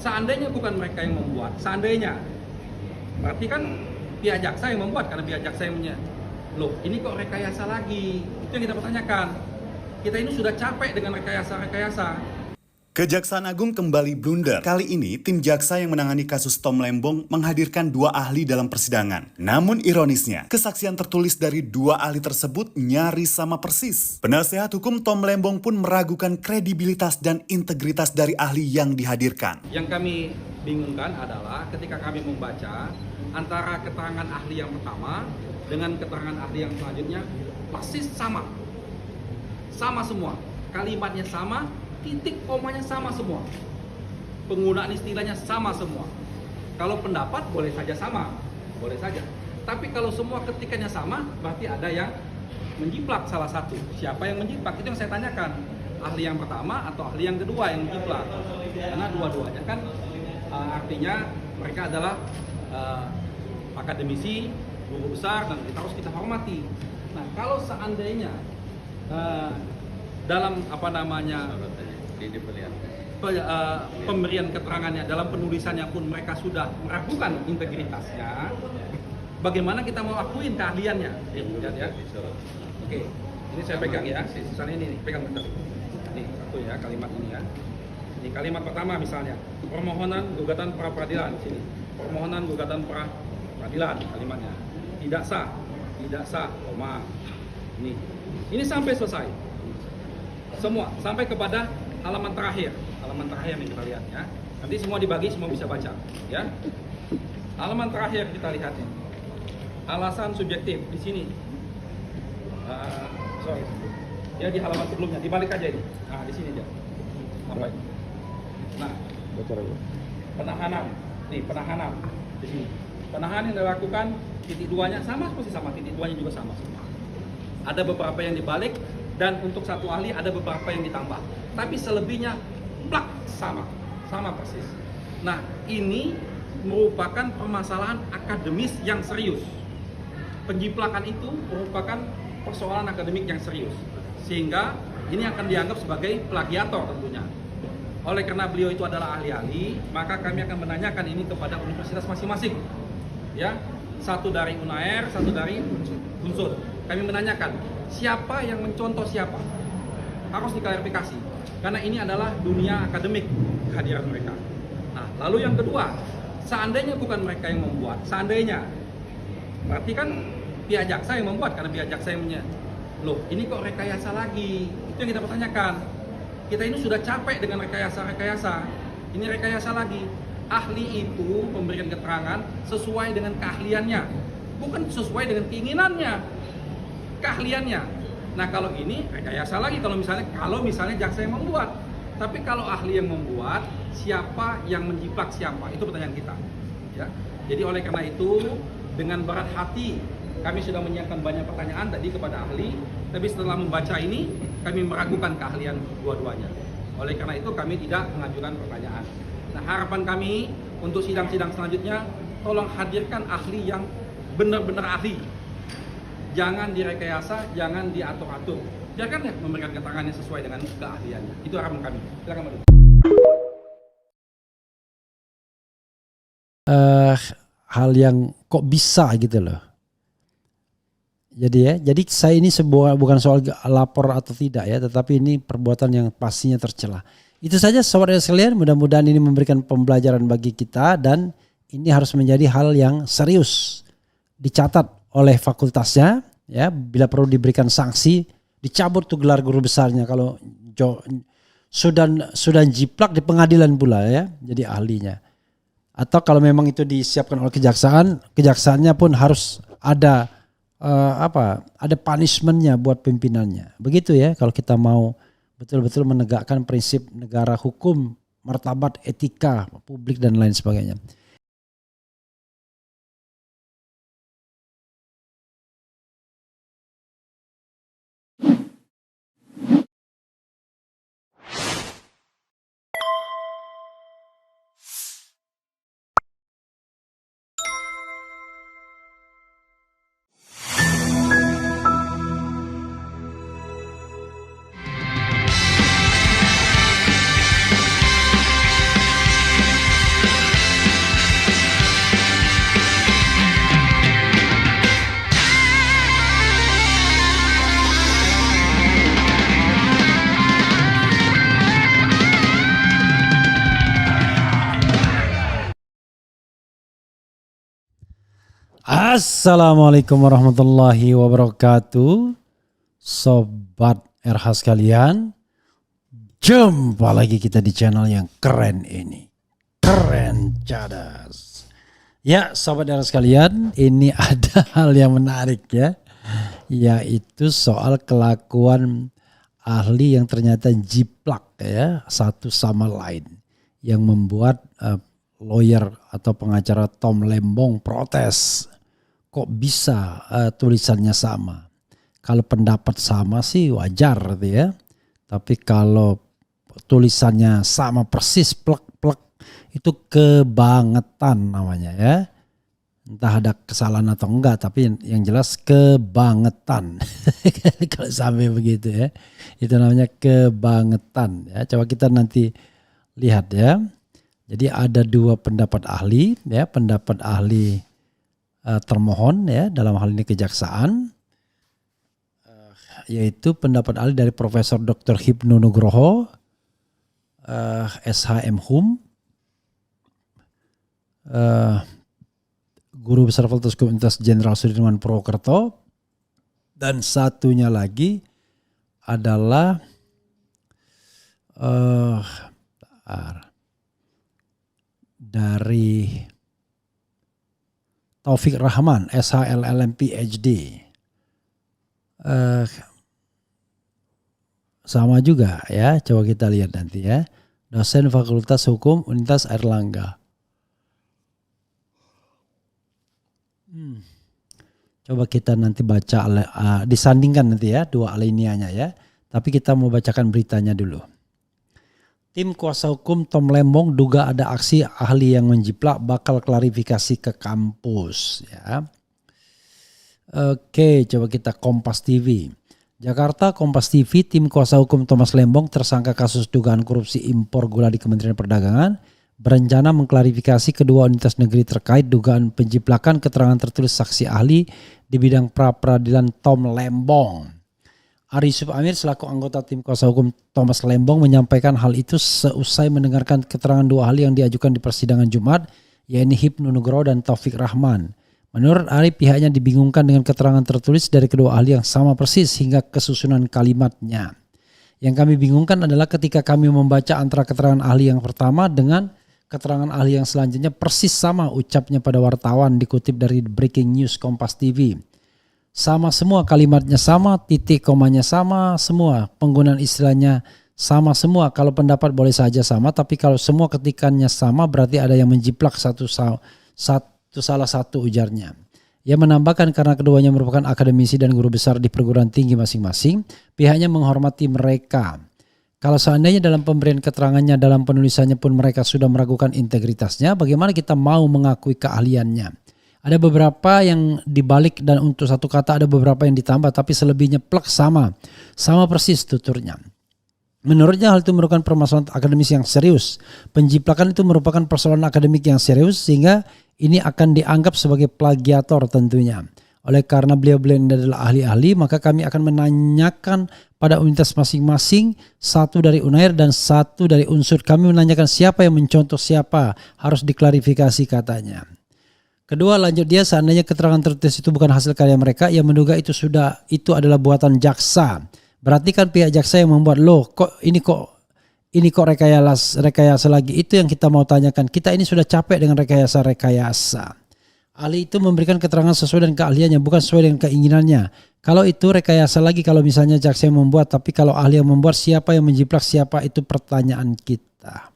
seandainya bukan mereka yang membuat, seandainya, berarti kan pihak jaksa yang membuat, karena pihak jaksa yang loh ini kok rekayasa lagi, itu yang kita pertanyakan. Kita ini sudah capek dengan rekayasa-rekayasa. Kejaksaan Agung kembali blunder. Kali ini, tim jaksa yang menangani kasus Tom Lembong menghadirkan 2 ahli dalam persidangan. Namun ironisnya, kesaksian tertulis dari 2 ahli tersebut nyaris sama persis. Penasehat hukum Tom Lembong pun meragukan kredibilitas dan integritas dari ahli yang dihadirkan. Yang kami bingungkan adalah ketika kami membaca antara keterangan ahli yang pertama dengan keterangan ahli yang selanjutnya persis sama. Sama semua. Kalimatnya sama, titik komanya sama semua. Penggunaan istilahnya sama semua. Kalau pendapat boleh saja sama, boleh saja. Tapi kalau semua ketikannya sama, berarti ada yang menjiplak salah satu. Siapa yang menjiplak? Itu yang saya tanyakan. Ahli yang pertama atau ahli yang kedua yang menjiplak? Karena dua-duanya kan artinya mereka adalah akademisi, guru besar, dan kita harus kita hormati. Nah, kalau seandainya dalam pemberian keterangannya, dalam penulisannya pun mereka sudah meragukan integritasnya, bagaimana kita mau akuin keahliannya? Ya. Oke, ini saya pegang ya, misalnya ini nih, pegang bentar. Ini satu ya, kalimat ini ya. Ini kalimat pertama misalnya, permohonan gugatan pra peradilan, sini. Permohonan gugatan pra peradilan, kalimatnya. Tidak sah, koma. Ini sampai selesai. Semua sampai kepada halaman terakhir yang kita lihat ya. Nanti semua dibagi, semua bisa baca ya. Halaman terakhir kita lihat ya. Alasan subjektif di sini. Ya di halaman sebelumnya, dibalik aja ini. Nah, di sini aja. Apa ini? Nah, penahanan. Nih, penahanan di sini. Penahanan yang dilakukan titik 2-nya sama persis sama, titik 2-nya juga sama semua. Ada beberapa yang dibalik dan untuk satu ahli ada beberapa yang ditambah. Tapi selebihnya plak sama persis. Nah, ini merupakan permasalahan akademis yang serius. Penjiplakan itu merupakan persoalan akademik yang serius. Sehingga ini akan dianggap sebagai plagiator tentunya. Oleh karena beliau itu adalah ahli-ahli, maka kami akan menanyakan ini kepada universitas masing-masing. Ya, satu dari UNAIR, satu dari Unsur. Kami menanyakan, siapa yang mencontoh siapa? Harus diklarifikasi. Karena ini adalah dunia akademik kehadiran mereka. Nah, lalu yang kedua, seandainya bukan mereka yang membuat, seandainya, berarti kan pihak jaksa yang membuat, karena pihak jaksa yang loh ini kok rekayasa lagi? Itu yang kita pertanyakan. Kita ini sudah capek dengan rekayasa-rekayasa. Ini rekayasa lagi. Ahli itu memberikan keterangan sesuai dengan keahliannya, bukan sesuai dengan keinginannya, keahliannya. Nah, kalau ini rekayasa lagi kalau misalnya jaksa yang membuat. Tapi kalau ahli yang membuat, siapa yang menjiplak siapa? Itu pertanyaan kita. Ya. Jadi oleh karena itu, dengan berat hati kami sudah menyiapkan banyak pertanyaan tadi kepada ahli, tapi setelah membaca ini kami meragukan keahlian dua-duanya. Oleh karena itu kami tidak mengajukan pertanyaan. Nah, harapan kami untuk sidang-sidang selanjutnya, tolong hadirkan ahli yang benar-benar ahli. Jangan direkayasa, jangan diatur-atur. Biarkan ya memberikan keterangannya sesuai dengan keahliannya. Itu harapan kami. Silakan, Mbak. Hal yang kok bisa gitu loh. Jadi saya ini bukan soal lapor atau tidak ya, tetapi ini perbuatan yang pastinya tercela. Itu saja saudara sekalian, mudah-mudahan ini memberikan pembelajaran bagi kita dan ini harus menjadi hal yang serius. Dicatat oleh fakultasnya ya, bila perlu diberikan sanksi, dicabut tuh gelar guru besarnya kalau sudah jiplak di pengadilan pula ya, jadi ahlinya. Atau kalau memang itu disiapkan oleh kejaksaannya pun harus ada ada punishmentnya buat pimpinannya. Begitu ya kalau kita mau betul-betul menegakkan prinsip negara hukum, martabat etika publik dan lain sebagainya. Assalamualaikum warahmatullahi wabarakatuh. Sobat RH sekalian, jumpa lagi kita di channel yang keren ini. Keren cadas. Ya sobat RH sekalian, ini ada hal yang menarik ya. Yaitu soal kelakuan ahli yang ternyata jiplak ya satu sama lain. Yang membuat lawyer atau pengacara Tom Lembong protes. Kok bisa tulisannya sama? Kalau pendapat sama sih wajar gitu ya. Tapi kalau tulisannya sama persis plek-plek itu kebangetan namanya ya. Entah ada kesalahan atau enggak, tapi yang jelas kebangetan. Kalau sampai begitu ya. Itu namanya kebangetan ya. Coba kita nanti lihat ya. Jadi ada dua pendapat ahli ya, pendapat ahli termohon ya dalam hal ini kejaksaan, yaitu pendapat ahli dari Profesor Dr. Hipnu Nugroho, SHM Hum, Guru Besar Fakultas Hukum Universitas Jenderal Sudirman Purwokerto, dan satunya lagi adalah dari Taufik Rahman, SHLLM PhD. Sama juga ya, coba kita lihat nanti ya. Dosen Fakultas Hukum Universitas Airlangga. Coba kita nanti baca, disandingkan nanti ya dua alinianya ya. Tapi kita mau bacakan beritanya dulu. Tim kuasa hukum Tom Lembong duga ada aksi ahli yang menjiplak, bakal klarifikasi ke kampus ya. Oke, coba kita Kompas TV. Jakarta, Kompas TV, tim kuasa hukum Thomas Lembong tersangka kasus dugaan korupsi impor gula di Kementerian Perdagangan berencana mengklarifikasi kedua unitas negeri terkait dugaan penjiplakan keterangan tertulis saksi ahli di bidang pra-peradilan Tom Lembong. Ari Yusuf Amir selaku anggota tim kuasa hukum Thomas Lembong menyampaikan hal itu seusai mendengarkan keterangan dua ahli yang diajukan di persidangan Jumat, yaitu Hipnu Nugroho dan Taufik Rahman. Menurut Ari, pihaknya dibingungkan dengan keterangan tertulis dari kedua ahli yang sama persis hingga kesusunan kalimatnya. Yang kami bingungkan adalah ketika kami membaca antara keterangan ahli yang pertama dengan keterangan ahli yang selanjutnya persis sama ucapnya pada wartawan, dikutip dari Breaking News Kompas TV. Sama semua, kalimatnya sama, titik komanya sama semua, penggunaan istilahnya sama semua. Kalau pendapat boleh saja sama, tapi kalau semua ketikannya sama berarti ada yang menjiplak salah satu ujarnya. Ia menambahkan karena keduanya merupakan akademisi dan guru besar di perguruan tinggi masing-masing, pihaknya menghormati mereka. Kalau seandainya dalam pemberian keterangannya, dalam penulisannya pun mereka sudah meragukan integritasnya, bagaimana kita mau mengakui keahliannya? Ada beberapa yang dibalik dan untuk satu kata ada beberapa yang ditambah, tapi selebihnya plek sama persis tuturnya. Menurutnya hal itu merupakan permasalahan akademis yang serius. Penjiplakan itu merupakan persoalan akademik yang serius sehingga ini akan dianggap sebagai plagiator tentunya. Oleh karena beliau-beliau ini adalah ahli-ahli, maka kami akan menanyakan pada unitas masing-masing, satu dari Unair dan satu dari unsur. Kami menanyakan siapa yang mencontoh siapa, harus diklarifikasi katanya. Kedua, lanjut dia, seandainya keterangan tertulis itu bukan hasil karya mereka, ia menduga itu adalah buatan jaksa. Berarti kan pihak jaksa yang membuat, ini kok rekayasa lagi. Itu yang kita mau tanyakan. Kita ini sudah capek dengan rekayasa. Ahli itu memberikan keterangan sesuai dengan keahliannya, bukan sesuai dengan keinginannya. Kalau itu rekayasa lagi, kalau misalnya jaksa yang membuat, tapi kalau ahli yang membuat, siapa yang menjiplak siapa, itu pertanyaan kita.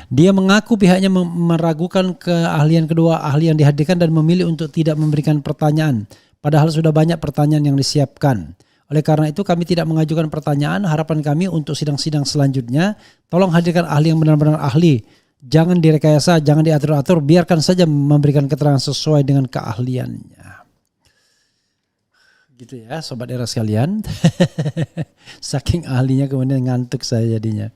Dia mengaku pihaknya meragukan keahlian kedua ahli yang dihadirkan dan memilih untuk tidak memberikan pertanyaan. Padahal sudah banyak pertanyaan yang disiapkan. Oleh karena itu kami tidak mengajukan pertanyaan. Harapan kami untuk sidang-sidang selanjutnya, tolong hadirkan ahli yang benar-benar ahli. Jangan direkayasa, jangan diatur-atur, biarkan saja memberikan keterangan sesuai dengan keahliannya. Gitu ya sobat era sekalian. Saking ahlinya kemudian ngantuk saya jadinya.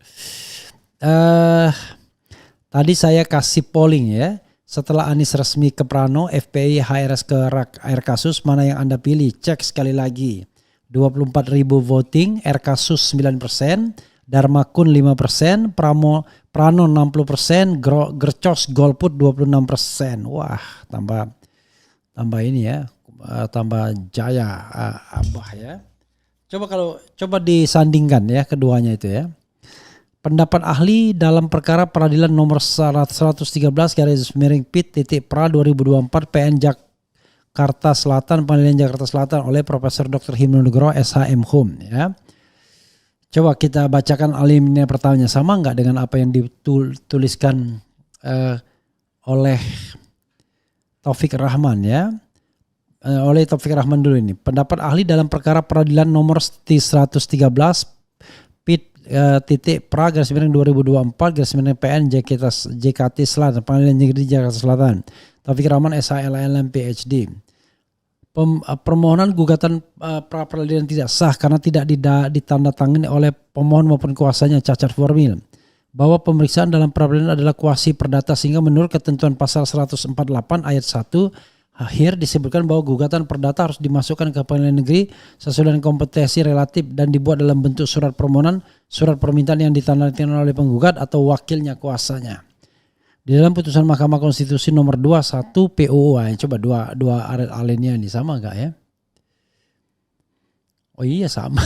Tadi saya kasih polling ya. Setelah Anies resmi ke Prano, FPI, HRS ke air kasus, mana yang Anda pilih? Cek sekali lagi. 24.000 voting, R kasus 9%, Darmakun 5%, Prano 60%, Gercos Golput 26%. Wah, tambah ini ya, tambah jaya Abah ya. Coba disandingkan ya keduanya itu ya. Pendapat ahli dalam perkara peradilan nomor 113 garis miring Pit.Pra 2024 PN Jakarta Selatan, Pengadilan Jakarta Selatan oleh Profesor Dr. Hipnu Nugroho SHM Hum ya. Coba kita bacakan alimnya pertamanya, sama nggak dengan apa yang dituliskan oleh Taufik Rahman ya. Oleh Taufik Rahman dulu ini. Pendapat ahli dalam perkara peradilan nomor 113 Pit.Pra garis miring 2024 garis miring PN JKT Selatan, Pengadilan Negeri Jakarta Selatan. Taufik Rahman SHLM PhD. Permohonan gugatan pra peradilan tidak sah karena tidak ditandatangani oleh pemohon maupun kuasanya cacat formil. Bahwa pemeriksaan dalam pra peradilan adalah kuasi perdata sehingga menurut ketentuan pasal 148 ayat 1 akhir disebutkan bahwa gugatan perdata harus dimasukkan ke pengadilan negeri sesuai dengan kompetensi relatif dan dibuat dalam bentuk surat permohonan, surat permintaan yang ditandatangani oleh penggugat atau wakilnya kuasanya. Di dalam putusan Mahkamah Konstitusi nomor 21 PUU, coba dua alinea ini sama enggak ya? Oh iya sama.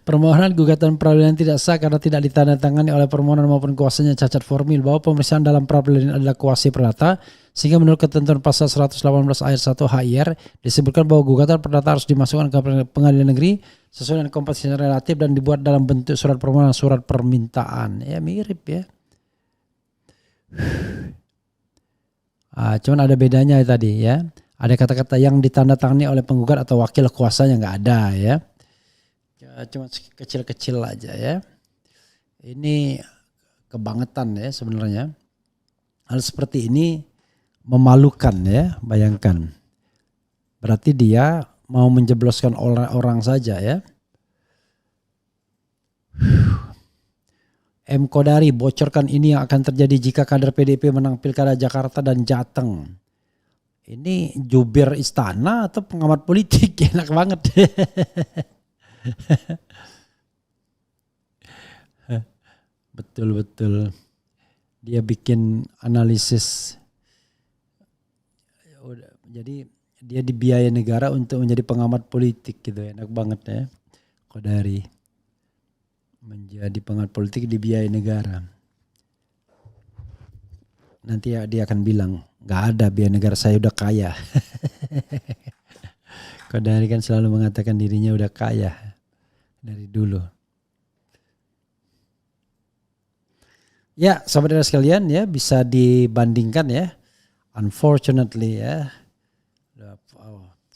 Permohonan gugatan peradilan tidak sah karena tidak ditandatangani oleh permohonan maupun kuasanya cacat formil. Bahwa pemeriksaan dalam peradilan adalah kuasi perdata sehingga menurut ketentuan pasal 118 ayat 1 HIR disebutkan bahwa gugatan perdata harus dimasukkan ke pengadilan negeri sesuai dengan kompetensi relatif dan dibuat dalam bentuk surat permohonan, surat permintaan. Ya mirip ya. Cuman ada bedanya tadi ya. Ada kata-kata yang ditandatangani oleh penggugat atau wakil kuasanya nggak ada ya. Cuma kecil-kecil aja ya. Ini kebangetan ya sebenarnya. Hal seperti ini memalukan ya, bayangkan. Berarti dia mau menjebloskan orang saja ya. M. Kodari bocorkan ini yang akan terjadi jika kader PDIP menang Pilkada Jakarta dan Jateng. Ini jubir istana atau pengamat politik? Enak banget. Betul-betul. Dia bikin analisis. Jadi dia dibiayai negara untuk menjadi pengamat politik gitu. Enak banget ya. Kodari. Menjadi pengamat politik dibiayai negara. Nanti dia akan bilang, nggak ada biaya negara, saya udah kaya. Kodari kan selalu mengatakan dirinya udah kaya dari dulu. Ya, saudara sekalian ya, bisa dibandingkan ya. Unfortunately ya.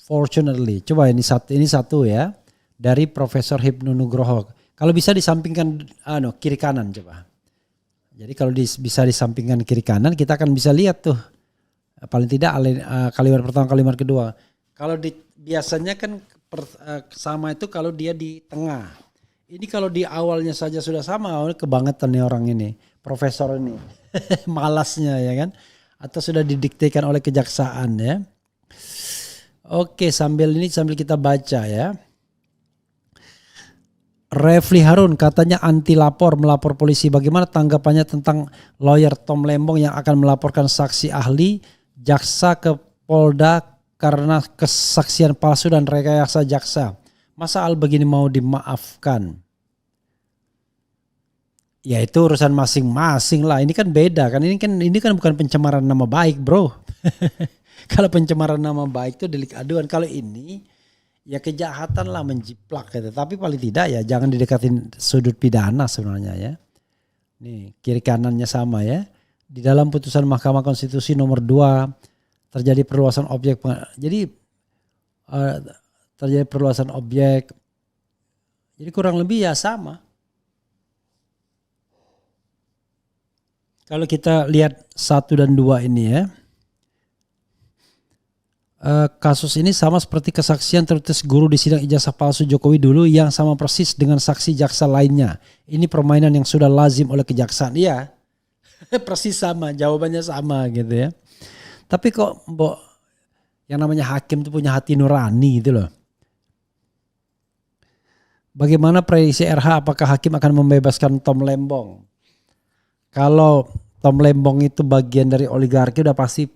Fortunately, coba ini satu ya dari Profesor Hipnu Nugroho. Kalau bisa disampingkan kiri kanan coba. Jadi kalau bisa disampingkan kiri kanan kita akan bisa lihat tuh paling tidak kalimat pertama kalimat kedua. Kalau biasanya kan sama itu kalau dia di tengah. Ini kalau di awalnya saja sudah sama, kebangetan nih orang ini, profesor ini. Malasnya ya kan. Atau sudah didiktekan oleh kejaksaan ya. Oke, sambil kita baca ya. Refli Harun katanya anti melapor polisi. Bagaimana tanggapannya tentang lawyer Tom Lembong yang akan melaporkan saksi ahli jaksa ke Polda karena kesaksian palsu dan rekayasa jaksa? Masa hal begini mau dimaafkan? Ya itu urusan masing-masing lah. Ini kan beda kan. Ini kan bukan pencemaran nama baik, bro. Kalau pencemaran nama baik itu delik aduan. Kalau ini ya kejahatan lah, menjiplak gitu. Tapi paling tidak ya jangan didekatin sudut pidana sebenarnya ya. Nih kiri kanannya sama ya. Di dalam putusan Mahkamah Konstitusi nomor 2 terjadi perluasan objek. Jadi terjadi perluasan objek. Jadi kurang lebih ya sama. Kalau kita lihat 1 dan 2 ini ya. Kasus ini sama seperti kesaksian tertulis guru di sidang ijazah palsu Jokowi dulu yang sama persis dengan saksi jaksa lainnya. Ini permainan yang sudah lazim oleh kejaksaan. Iya, persis sama, jawabannya sama gitu ya. Tapi kok yang namanya hakim itu punya hati nurani gitu loh. bagaimana prediksi RH, apakah hakim akan membebaskan Tom Lembong? Kalau Tom Lembong itu bagian dari oligarki udah pasti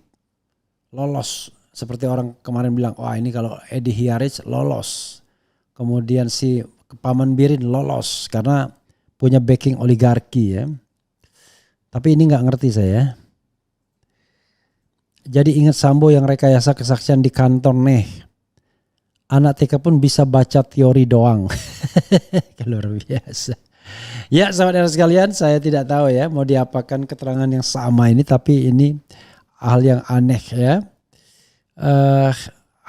lolos. Seperti orang kemarin bilang, wah ini kalau Edi Hiaric lolos. Kemudian si Paman Birin lolos karena punya backing oligarki ya. Tapi ini nggak ngerti saya. Jadi ingat Sambo yang rekayasa kesaksian di kantor nih. Anak TK pun bisa baca teori doang. Luar biasa. Ya sahabat sekalian, saya tidak tahu ya mau diapakan keterangan yang sama ini, tapi ini hal yang aneh ya.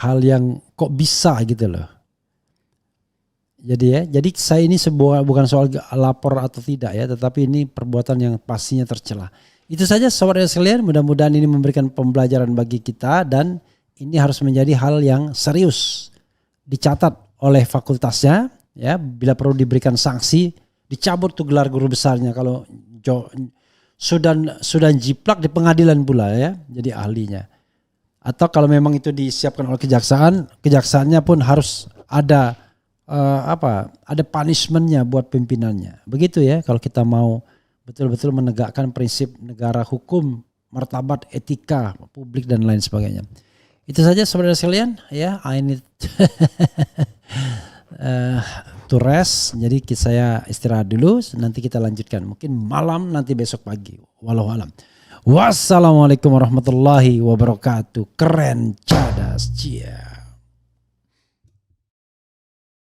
Hal yang kok bisa gitu loh. Jadi saya ini bukan soal lapor atau tidak ya, tetapi ini perbuatan yang pastinya tercela. Itu saja sahabat sekalian, mudah-mudahan ini memberikan pembelajaran bagi kita dan ini harus menjadi hal yang serius. Dicatat oleh fakultasnya ya, bila perlu diberikan sanksi, dicabut tuh gelar guru besarnya kalau sudah jiplak di pengadilan pula ya, jadi ahlinya. Atau kalau memang itu disiapkan oleh kejaksaannya pun harus ada ada punishmentnya buat pimpinannya. Begitu ya kalau kita mau betul-betul menegakkan prinsip negara hukum, martabat, etika publik dan lain sebagainya. Itu saja saudara sekalian ya, I need to rest. Jadi saya istirahat dulu, nanti kita lanjutkan. Mungkin malam, nanti besok pagi. Wallahu alam. Wassalamualaikum warahmatullahi wabarakatuh. Keren, cadas, cia.